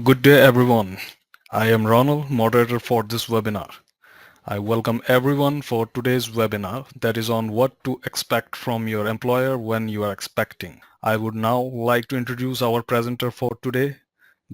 Good day everyone. I am Ronald, moderator for this webinar. I welcome everyone for today's webinar that is on what to expect from your employer when you are expecting. I would now like to introduce our presenter for today,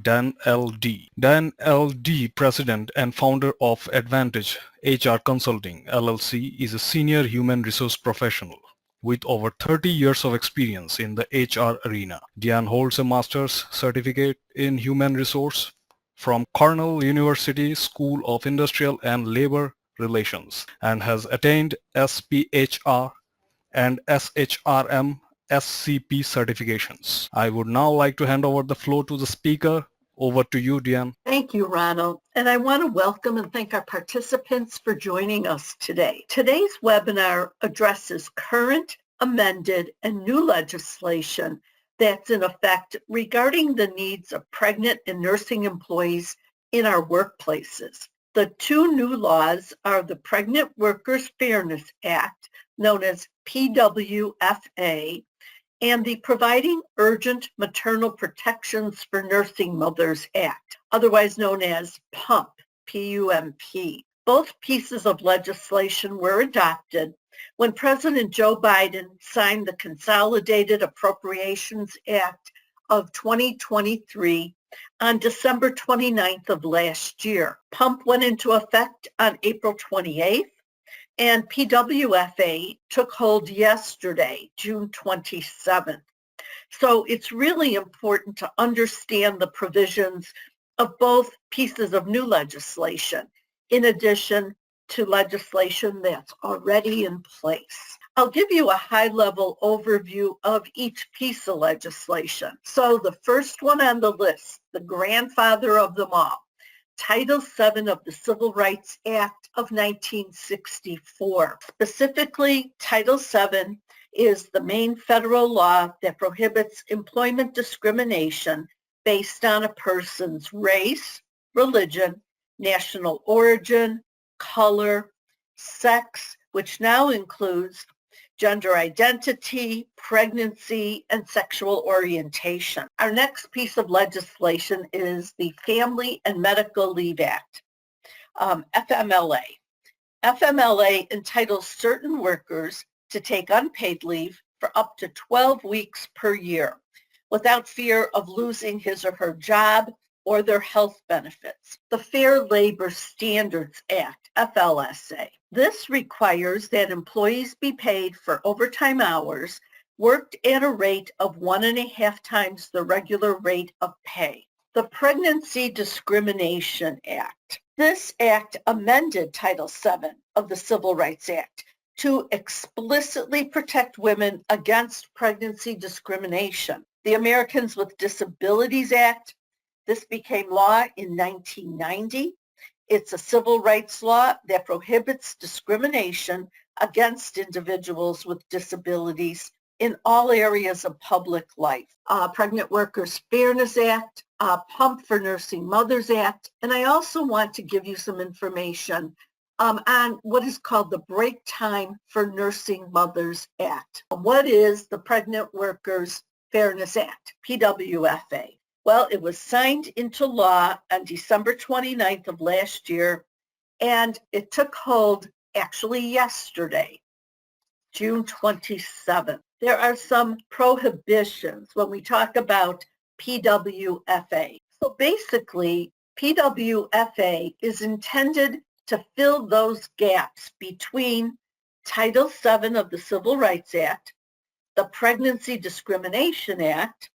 Dan L.D. Dan L.D., President and founder of Advantage HR Consulting, LLC, is a senior human resource professional with over 30 years of experience in the HR arena. Dan holds a master's certificate in human resource from Cornell University School of Industrial and Labor Relations and has attained SPHR and SHRM SCP certifications. I would now like to hand over the floor to the speaker. Over to you, Diane. Thank you, Ronald. And I want to welcome and thank our participants for joining us today. Today's webinar addresses current, amended, and new legislation that's in effect regarding the needs of pregnant and nursing employees in our workplaces. The two new laws are the Pregnant Workers Fairness Act, known as PWFA, and the Providing Urgent Maternal Protections for Nursing Mothers Act, otherwise known as PUMP, P-U-M-P. Both pieces of legislation were adopted when President Joe Biden signed the Consolidated Appropriations Act of 2023 on December 29th of last year. PUMP went into effect on April 28th, and PWFA took hold yesterday, June 27th. So it's really important to understand the provisions of both pieces of new legislation, in addition to legislation that's already in place. I'll give you a high-level overview of each piece of legislation. So the first one on the list, the grandfather of them all, Title VII of the Civil Rights Act of 1964. Specifically, Title VII is the main federal law that prohibits employment discrimination based on a person's race, religion, national origin, color, sex, which now includes gender identity, pregnancy, and sexual orientation. Our next piece of legislation is the Family and Medical Leave Act, FMLA. FMLA entitles certain workers to take unpaid leave for up to 12 weeks per year without fear of losing his or her job or their health benefits. The Fair Labor Standards Act, FLSA. This requires that employees be paid for overtime hours worked at a rate of 1.5 times the regular rate of pay. The Pregnancy Discrimination Act. This act amended Title VII of the Civil Rights Act to explicitly protect women against pregnancy discrimination. The Americans with Disabilities Act. This became law in 1990. It's a civil rights law that prohibits discrimination against individuals with disabilities in all areas of public life. Pregnant Workers Fairness Act, PUMP for Nursing Mothers Act, and I also want to give you some information on what is called the Break Time for Nursing Mothers Act. What is the Pregnant Workers Fairness Act, PWFA? Well, it was signed into law on December 29th of last year, and it took hold actually yesterday, June 27th. There are some prohibitions when we talk about PWFA. So basically, PWFA is intended to fill those gaps between Title VII of the Civil Rights Act, the Pregnancy Discrimination Act,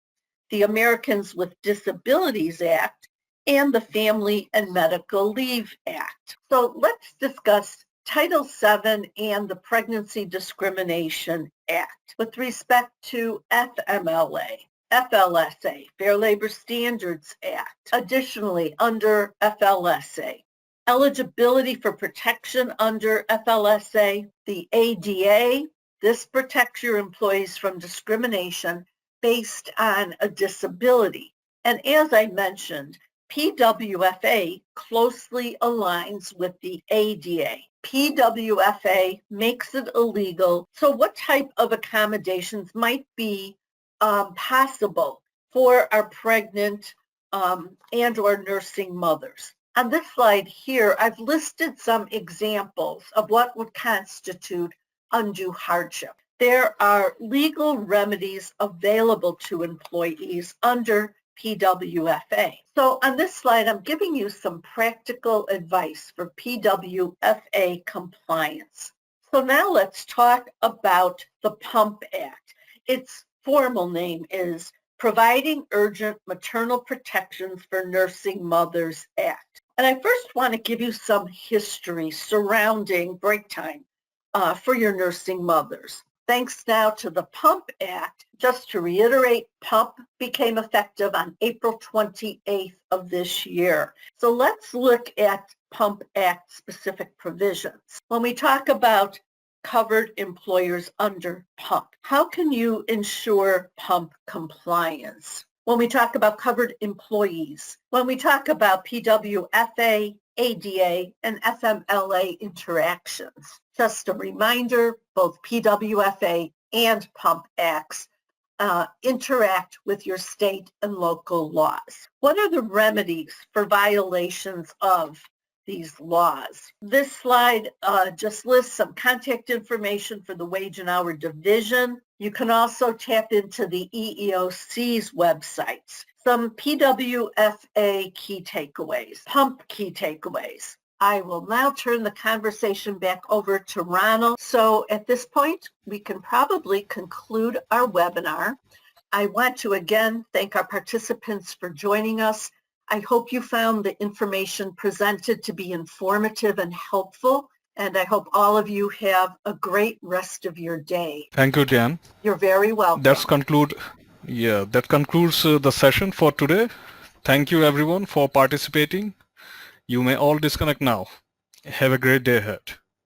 the Americans with Disabilities Act, and the Family and Medical Leave Act. So let's discuss Title VII and the Pregnancy Discrimination Act. With respect to FMLA, FLSA, Fair Labor Standards Act. Additionally, under FLSA, eligibility for protection under FLSA, the ADA, this protects your employees from discrimination based on a disability. And as I mentioned, PWFA closely aligns with the ADA. PWFA makes it illegal. So what type of accommodations might be possible for our pregnant and or nursing mothers. On this slide here, I've listed some examples of what would constitute undue hardship. There are legal remedies available to employees under PWFA. So on this slide, I'm giving you some practical advice for PWFA compliance. So now let's talk about the PUMP Act. Its formal name is Providing Urgent Maternal Protections for Nursing Mothers Act. And I first want to give you some history surrounding break time for your nursing mothers. Thanks now to the PUMP Act, just to reiterate, PUMP became effective on April 28th of this year. So let's look at PUMP Act specific provisions. When we talk about covered employers under PUMP, how can you ensure PUMP compliance? When we talk about covered employees, when we talk about PWFA, ADA, and FMLA interactions. Just a reminder, both PWFA and PUMP Acts interact with your state and local laws. What are the remedies for violations of these laws? This slide just lists some contact information for the Wage and Hour Division. You can also tap into the EEOC's websites. Some PWFA key takeaways, PUMP key takeaways. I will now turn the conversation back over to Ronald. So at this point, we can probably conclude our webinar. I want to again thank our participants for joining us. I hope you found the information presented to be informative and helpful, and I hope all of you have a great rest of your day. Thank you, Jan. You're very welcome. That concludes the session for today. Thank you everyone for participating. You may all disconnect now. Have a great day ahead.